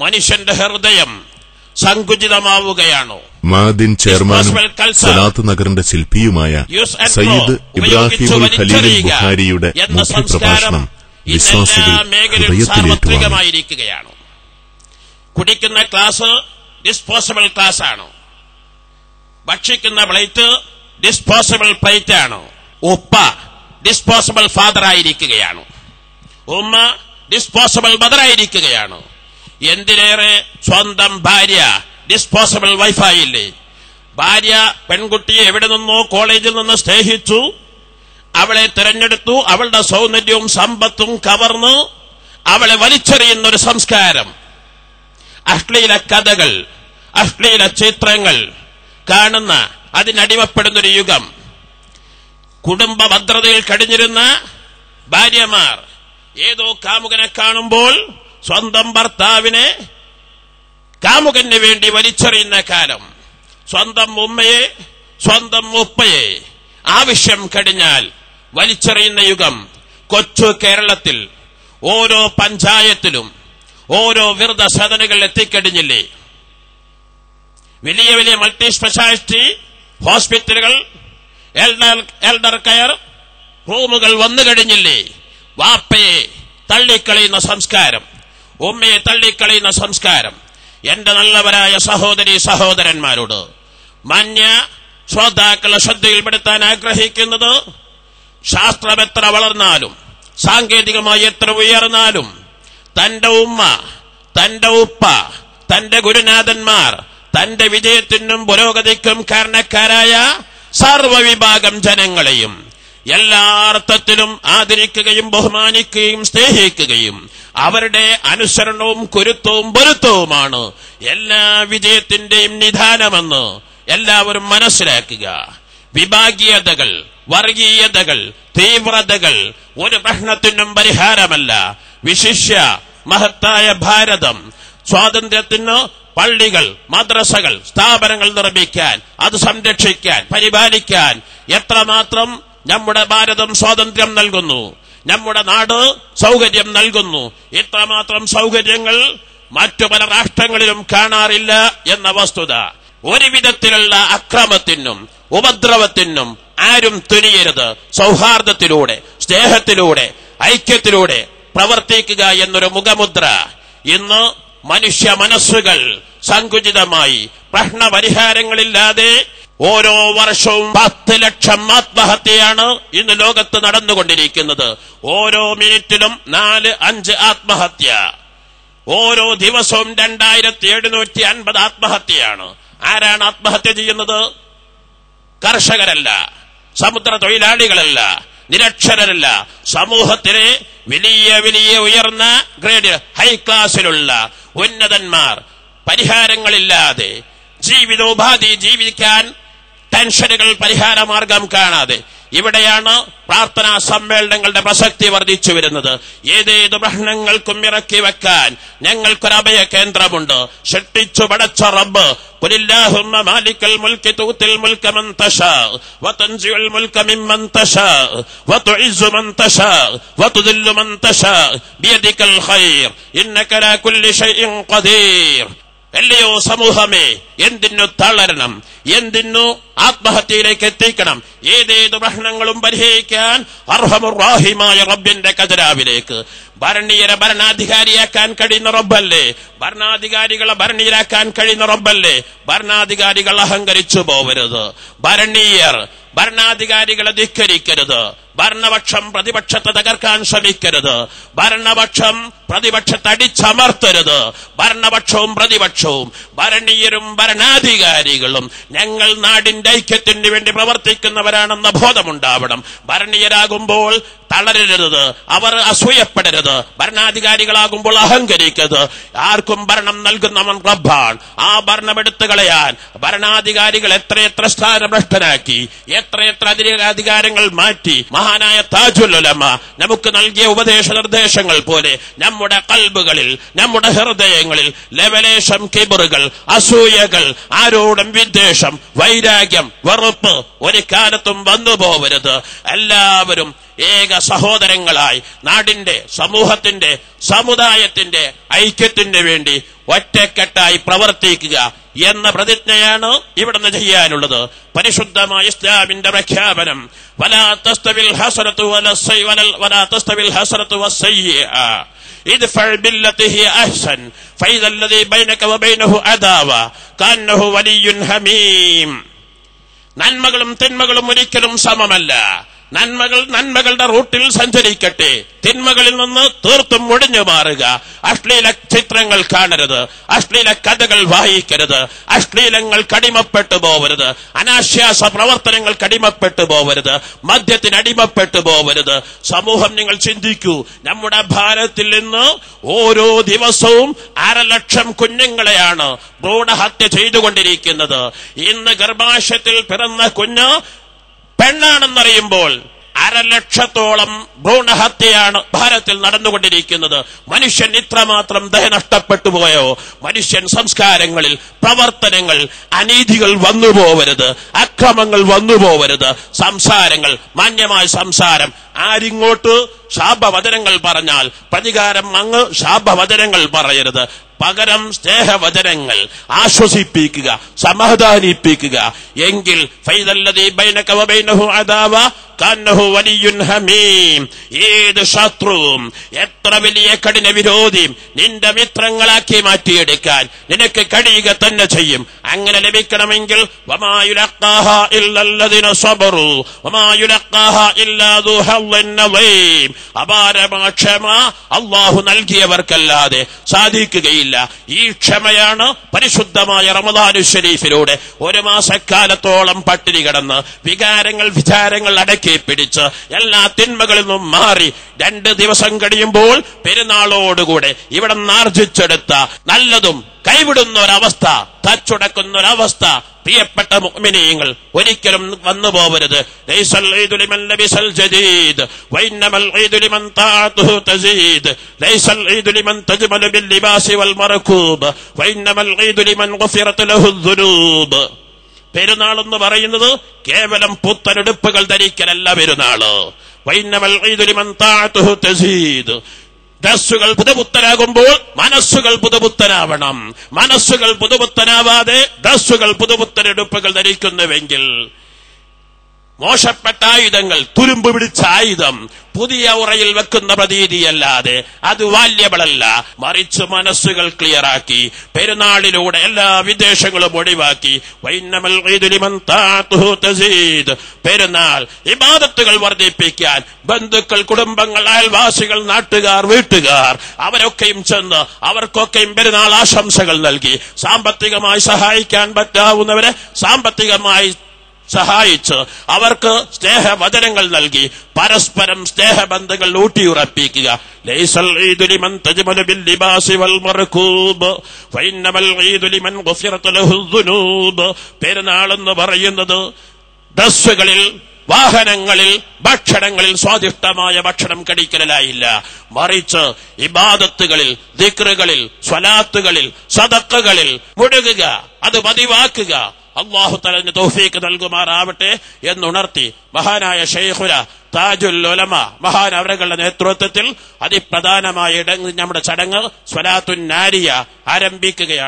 മനുഷ്യന്റെ ഹൃദയം സങ്കുചിതമാവുകയാണോ? മാദിൻ ചെയർമാനും സലാത്ത് നഗറിന്റെ ശില്പിയുമായ സയ്യിദ് ഇബ്രാഹിമുൽ ഖലീൽ ബുഖാരിയുടെ മുഖ്യപ്രഭാഷണം വിശ്വാസികൾ സാർവത്രികമായിരിക്കുകയാണ്. കുടിക്കുന്ന ഗ്ലാസ് ഡിസ്പോസബിൾ ഗ്ലാസ് ആണ്. ഭക്ഷിക്കുന്ന പ്ലേറ്റ് ഡിസ്പോസബിൾ പ്ലേറ്റ് ആണ്. ഉപ്പ ഡിസ്പോസബിൾ ഫാദർ ആയിരിക്കുകയാണ്. ഉമ്മ ഡിസ്പോസബിൾ മദർ ആയിരിക്കുകയാണ്. എന്തിനേറെ സ്വന്തം ഭാര്യ ഡിസ്പോസബിൾ വൈഫായില്ലേ? ഭാര്യ പെൺകുട്ടിയെ എവിടെ നിന്നോ കോളേജിൽ നിന്ന് സ്നേഹിച്ചു, അവളെ തിരഞ്ഞെടുത്തു, അവളുടെ സൗന്ദര്യവും സമ്പത്തും കവർന്ന് അവളെ വലിച്ചെറിയുന്ന ഒരു സംസ്കാരം, അശ്ലീല കഥകൾ, അശ്ലീല ചിത്രങ്ങൾ കാണുന്ന, അതിനടിമപ്പെടുന്നൊരു യുഗം. കുടുംബ ഭദ്രതയിൽ കഴിഞ്ഞിരുന്ന ഭാര്യമാർ ഏതോ കാമുകനെ കാണുമ്പോൾ സ്വന്തം ഭർത്താവിനെ കാമുകന് വേണ്ടി വലിച്ചെറിയുന്ന കാലം. സ്വന്തം ഉമ്മയെ, സ്വന്തം ഉപ്പയെ ആവശ്യം കഴിഞ്ഞാൽ വലിച്ചെറിയുന്ന യുഗം. കൊച്ചു കേരളത്തിൽ ഓരോ പഞ്ചായത്തിലും ഓരോ വൃദ്ധസദനുകൾ എത്തിക്കഴിഞ്ഞില്ലേ? വലിയ വലിയ മൾട്ടി സ്പെഷ്യാലിറ്റി ഹോസ്പിറ്റലുകൾ, എൽഡർ കെയർ റൂമുകൾ വന്നു കഴിഞ്ഞില്ലേ? വാപ്പയെ തള്ളിക്കളയുന്ന സംസ്കാരം, ഉമ്മയെ തള്ളിക്കളയുന്ന സംസ്കാരം. എന്റെ നല്ലവരായ സഹോദരി സഹോദരന്മാരോട് മാന്യ ശ്രോതാക്കളെ ശ്രദ്ധയിൽപ്പെടുത്താൻ ആഗ്രഹിക്കുന്നത്, ശാസ്ത്രം എത്ര വളർന്നാലും സാങ്കേതികമായി എത്ര ഉയർന്നാലും തന്റെ ഉമ്മ, തന്റെ ഉപ്പ, തന്റെ ഗുരുനാഥന്മാർ, തന്റെ വിജയത്തിനും പുരോഗതിക്കും കാരണക്കാരായ സർവ്വവിഭാഗം ജനങ്ങളെയും എല്ലാ അർത്ഥത്തിലും ആദരിക്കുകയും ബഹുമാനിക്കുകയും സ്നേഹിക്കുകയും അവരുടെ അനുസരണവും കുരുത്തവും പൊരുത്തവുമാണ് എല്ലാ വിജയത്തിന്റെയും നിധാനമെന്ന് എല്ലാവരും മനസ്സിലാക്കുക. വിഭാഗീയതകൾ, വർഗീയതകൾ, തീവ്രതകൾ ഒരു പ്രശ്നത്തിനും പരിഹാരമല്ല. വിശിഷ്യ മഹത്തായ ഭാരതം സ്വാതന്ത്ര്യത്തിന് പള്ളികൾ, മദ്രസകൾ, സ്ഥാപനങ്ങൾ നിർമ്മിക്കാൻ, അത് സംരക്ഷിക്കാൻ, പരിപാലിക്കാൻ എത്രമാത്രം നമ്മുടെ ഭാരതം സ്വാതന്ത്ര്യം നൽകുന്നു, നമ്മുടെ നാട് സൗകര്യം നൽകുന്നു. ഇത്രമാത്രം സൗകര്യങ്ങൾ മറ്റു പല രാഷ്ട്രങ്ങളിലും കാണാറില്ല എന്ന വസ്തുത. ഒരു വിധത്തിലുള്ള അക്രമത്തിനും ഉപദ്രവത്തിനും ആരും തുനിയരുത്. സൗഹാർദ്ദത്തിലൂടെ, സ്നേഹത്തിലൂടെ, ഐക്യത്തിലൂടെ പ്രവർത്തിക്കുക എന്നൊരു മുഖമുദ്ര. ഇന്ന് മനുഷ്യ മനസ്സുകൾ സങ്കുചിതമായി പ്രശ്നപരിഹാരങ്ങളില്ലാതെ ഓരോ വർഷവും 10 ലക്ഷം ആത്മഹത്യയാണ് ഇന്ന് ലോകത്ത് നടന്നുകൊണ്ടിരിക്കുന്നത്. ഓരോ മിനിറ്റിലും 4-5 ആത്മഹത്യ. ഓരോ ദിവസവും 2750 ആത്മഹത്യയാണ്. ആരാണ് ആത്മഹത്യ ചെയ്യുന്നത്? കർഷകരല്ല, സമുദ്ര തൊഴിലാളികളല്ല, നിരക്ഷരരല്ല. സമൂഹത്തിലെ വലിയ വലിയ ഉയർന്ന ഗ്രേഡ്, ഹൈ ക്ലാസ്സിലുള്ള ഉന്നതന്മാർ പരിഹാരങ്ങളില്ലാതെ, ജീവിതോപാധി ജീവിക്കാൻ ടെൻഷനുകൾ പരിഹാരമാർഗം കാണാതെ. ഇവിടെയാണ് പ്രാർത്ഥനാ സമ്മേളനങ്ങളുടെ പ്രസക്തി വർദ്ധിച്ചു വരുന്നത്. ഏതേത് പ്രശ്നങ്ങൾക്കും ഇറക്കി വെക്കാൻ ഞങ്ങൾക്കൊരഭയ കേന്ദ്രമുണ്ട്. സൃഷ്ടിച്ചു പടച്ച റബ്ബ് ഖുലില്ലാഹുമ്മ മാലിക്കൽ മുൽക്കി തൂത്തിൽ മുൽക മൻ തശാ വതൻസിഉൽ മുൽക മിമ്മൻ തശാ വതുഇസ്സു മൻ തശാ വതുദില്ലു മൻ തശാ ബിയദികൽ ഖൈർ ഇന്നക ലാ കുല്ലി ഷൈഇൻ ഖദീർ. അല്ലയോ സമൂഹമേ, എന്തിനു തളരണം? എന്തിനു ആത്മഹത്യയിലേക്ക് എത്തിക്കണം? ഏതേത് പ്രശ്നങ്ങളും പരിഹരിക്കാൻ അർഹമുർ റഹീമായ റബ്ബിന്റെ ഖദരാവിലേക്ക്. ഭരണീയരെ ഭരണാധികാരിയാക്കാൻ കഴിയുന്ന റബ്ബല്ലേ? ഭരണാധികാരികളെ ഭരണീയരാക്കാൻ കഴിയുന്ന റബ്ബല്ലേ? ഭരണാധികാരികൾ അഹങ്കരിച്ചു പോവരുത്. ഭരണാധികാരികളെ ധിക്കരിക്കരുത്. ഭരണപക്ഷം പ്രതിപക്ഷത്തെ തകർക്കാൻ ശ്രമിക്കരുത്. ഭരണപക്ഷം പ്രതിപക്ഷത്തെ അടിച്ചമർത്തരുത്. ഭരണപക്ഷവും പ്രതിപക്ഷവും, ഭരണീയരും ഭരണാധികാരികളും ഞങ്ങൾ നാടിന്റെ ഐക്യത്തിന് വേണ്ടി പ്രവർത്തിക്കുന്നവരാണെന്ന ബോധമുണ്ടാവണം. ഭരണീയരാകുമ്പോൾ തളരരുത്, അവർ അസൂയപ്പെടരുത്. ഭരണാധികാരികളാകുമ്പോൾ അഹങ്കരിക്കരുത്. ആർക്കും ഭരണം നൽകുന്നവൻ റബ്ബാണ്. ആ ഭരണം എടുത്തു കളയാൻ ഭരണാധികാരികൾ എത്രയെത്ര സ്ഥാനഭ്രഷ്ടനാക്കി, എത്രയെത്ര അധികാരങ്ങൾ മാറ്റി. മഹാനായ താജുൽ ഉലമ നമുക്ക് നൽകിയ ഉപദേശ നിർദ്ദേശങ്ങൾ പോലെ നമ്മുടെ കൽബുകളിൽ, നമ്മുടെ ഹൃദയങ്ങളിൽ ലവലേശം കിബറുകൾ, അസൂയകൾ, ആരോടും വിദ്വേഷം, വൈരാഗ്യം, വെറുപ്പ് ഒരു കാലത്തും വന്നു പോവരുത്. എല്ലാവരും ഏക സഹോദരങ്ങളായി നാടിന്റെ, സമൂഹത്തിന്റെ, സമുദായത്തിന്റെ ഐക്യത്തിന് വേണ്ടി ഒറ്റക്കെട്ടായി പ്രവർത്തിക്കുക എന്ന പ്രതിജ്ഞയാണ് ഇവിടുന്ന് ചെയ്യാനുള്ളത്. പരിശുദ്ധമായ ഇസ്ലാമിന്റെ പ്രഖ്യാപനം വലാ തസ്തവിൽ ഹസനതു വലാ തസ്തവിൽ ഹസനതു വസ്സയ്യിഅ ഇദ്ഫഅ ബില്ലതി ഹിയ അഹ്സൻ ഫഇദ അല്ലദീ ബൈനക വബൈനഹു അദാവ കഅന്നഹു വലിയ്യുൻ ഹമീം. നന്മകളും തിന്മകളും ഒരിക്കലും സമമല്ല. നന്മകൾ നന്മകളുടെ റൂട്ടിൽ സഞ്ചരിക്കട്ടെ, തിന്മകളിൽ നിന്ന് തീർത്തും ഒഴിഞ്ഞു മാറുക. അശ്ലീല ചിത്രങ്ങൾ കാണരുത്, അശ്ലീല കഥകൾ വായിക്കരുത്, അശ്ലീലങ്ങൾ കടിമപ്പെട്ടു പോവരുത്, അനാശ്വാസ പ്രവർത്തനങ്ങൾ കടിമപ്പെട്ടു പോവരുത്, മദ്യത്തിന് അടിമപ്പെട്ടു പോവരുത്. സമൂഹം, നിങ്ങൾ ചിന്തിക്കൂ, നമ്മുടെ ഭാരതത്തിൽ നിന്ന് ഓരോ ദിവസവും 1,00,000 കുഞ്ഞുങ്ങളെയാണ് ഭ്രൂണഹത്യ ചെയ്തുകൊണ്ടിരിക്കുന്നത്. ഇന്ന് ഗർഭാശയത്തിൽ പിറന്ന കുഞ്ഞ് പെണ്ണാണെന്നറിയുമ്പോൾ 1,00,000-ഓളം ഭ്രൂണഹത്യയാണ് ഭാരതത്തിൽ നടന്നുകൊണ്ടിരിക്കുന്നത്. മനുഷ്യൻ ഇത്രമാത്രം ദയ നഷ്ടപ്പെട്ടു പോയോ? മനുഷ്യൻ സംസ്കാരങ്ങളിൽ, പ്രവർത്തനങ്ങൾ, അനീതികൾ വന്നുപോവരുത്, അക്രമങ്ങൾ വന്നുപോവരുത്. സംസാരങ്ങൾ, മാന്യമായ സംസാരം. ആരിങ്ങോട്ട് ശാപവചനങ്ങൾ പറഞ്ഞാൽ പ്രതികാരം അങ്ങ് ശാപവചനങ്ങൾ പറയരുത്. പകരം സ്നേഹവചനങ്ങൾ, ആശ്വസിപ്പിക്കുക, സമാധാനിപ്പിക്കുക. എങ്കിൽ ഫൈദല്ലദീ ബൈനക വബൈനഹു അദാവ കഅന്നഹു വലിയ്യുൻ ഹമീം. ഏത് ശത്രുവും, എത്ര വലിയ കഠിന വിരോധിയും നിന്റെ മിത്രങ്ങളാക്കി മാറ്റിയെടുക്കാൻ നിനക്ക് കഴിയുക തന്നെ ചെയ്യും. അങ്ങനെ ലഭിക്കണമെങ്കിൽ വമാ യുലഖാഹാ ഇല്ലല്ലദീന സബറു വമാ യുലഖാഹാ ഇല്ലാ ദു ഹവ്വിൻ നദീം. അപാരമായ ക്ഷമ അല്ലാഹു നൽകിയവർക്കല്ലാതെ സാധിക്കുകയില്ല. ഈ ക്ഷമയാണ് പരിശുദ്ധമായ റമദാനു ശരീഫിലൂടെ 1 മാസക്കാലത്തോളം പട്ടിണി കിടന്ന് വികാരങ്ങൾ, വിചാരങ്ങൾ അടക്കി പിടിച്ച് എല്ലാ തിന്മകളിൽ നിന്നും മാറി 2 ദിവസം കഴിയുമ്പോൾ പെരുന്നാളോടുകൂടെ ഇവിടെ ആർജിച്ചെടുത്ത നല്ലതും കൈവിടുന്ന ഒരവസ്ഥ, തച്ചുടക്കുന്ന ഒരവസ്ഥ പ്രിയപ്പെട്ട മുഅ്മിനീങ്ങൾ ഒരിക്കലും വന്നു പോവരുത്. ലൈസൽ ഈദു ലിമൻ ലബിസൽ ജദീദ് വഇന്നമൽ ഈദു ലിമൻ തഅതുഹു തസീദ്. ലൈസൽ ഈദു ലിമൻ തജ്മലു ബിൽ ലിബാസി വൽ മർകൂബ് വഇന്നമൽ ഈദു ലിമൻ ഗഫിറത ലഹു ദുനൂബ്. പെരുന്നാൾ എന്ന് പറയുന്നത് കേവലം പുത്തനെടുപ്പുകൾ ധരിക്കലല്ല പെരുന്നാള്. വഇന്നമൽ ഈദു ലിമൻ തഅതുഹു തസീദ്. ഡ്രസ്സുകൾ പുതുപുത്തനാകുമ്പോൾ മനസ്സുകൾ പുതുപുത്തനാവണം. മനസ്സുകൾ പുതുപുത്തനാവാതെ ഡ്രസ്സുകൾ, പുതുപുത്തനെടുപ്പുകൾ ധരിക്കുന്നുവെങ്കിൽ മോശപ്പെട്ട ആയുധങ്ങൾ, തുരുമ്പ് പിടിച്ച ആയുധം പുതിയ ഉറയിൽ വെക്കുന്ന പ്രതീതിയല്ലാതെ അത് വാല്യബിളല്ല. മറിച്ച് മനസ്സുകൾ ക്ലിയറാക്കി പെരുന്നാളിലൂടെ എല്ലാ വിദേശങ്ങളും ഒഴിവാക്കി വൈന്നമൽ ഈദു ലിമൻ തഅതുഹു തസീദ്. പെരുന്നാൾ ഇബാദത്തുകൾ വർദ്ധിപ്പിക്കാൻ ബന്ധുക്കൾ, കുടുംബങ്ങൾ, അയൽവാസികൾ, നാട്ടുകാർ, വീട്ടുകാർ അവരൊക്കെയും ചെന്ന് അവർക്കൊക്കെയും പെരുന്നാൾ ആശംസകൾ നൽകി സാമ്പത്തികമായി സഹായിക്കാൻ പറ്റാവുന്നവരെ സാമ്പത്തികമായി സഹായിച്ച് അവർക്ക് സ്നേഹവചനങ്ങൾ നൽകി പരസ്പരം സ്നേഹബന്ധങ്ങൾ ഊട്ടിയുറപ്പിക്കുക. ലൈസൽ ഈദു ലിമൻ തജ്മലു ബിൽ ലിബാസി വൽ മർകൂബ് ഫഇന്നമൽ ഈദു ലിമൻ ഗഫിറത ലഹു ദുനൂബ്. പെരുന്നാൾ എന്ന് പറയുന്നത് ഡ്രസ്സുകളിൽ, വാഹനങ്ങളിൽ, ഭക്ഷണങ്ങളിൽ സ്വാദിഷ്ടമായ ഭക്ഷണം കഴിക്കലായില്ല. മറിച്ച് ഇബാദത്തുകളിൽ, ദിക്റുകളിൽ, സ്വലാത്തുകളിൽ, സദഖകളിൽ മുഴുകുക, അത് പതിവാക്കുക. അല്ലാഹു തആല തൗഫീഖ് നൽകുമാറാവട്ടെ എന്നുണർത്തി മഹാനായ ശൈഖുന താജുൽ ഉലമ മഹാൻ അവരുടെ നേതൃത്വത്തിൽ അതിപ്രധാനമായ നമ്മുടെ ചടങ്ങ് സ്വലാത്തുൻ നാരിയ ആരംഭിക്കുകയാണ്.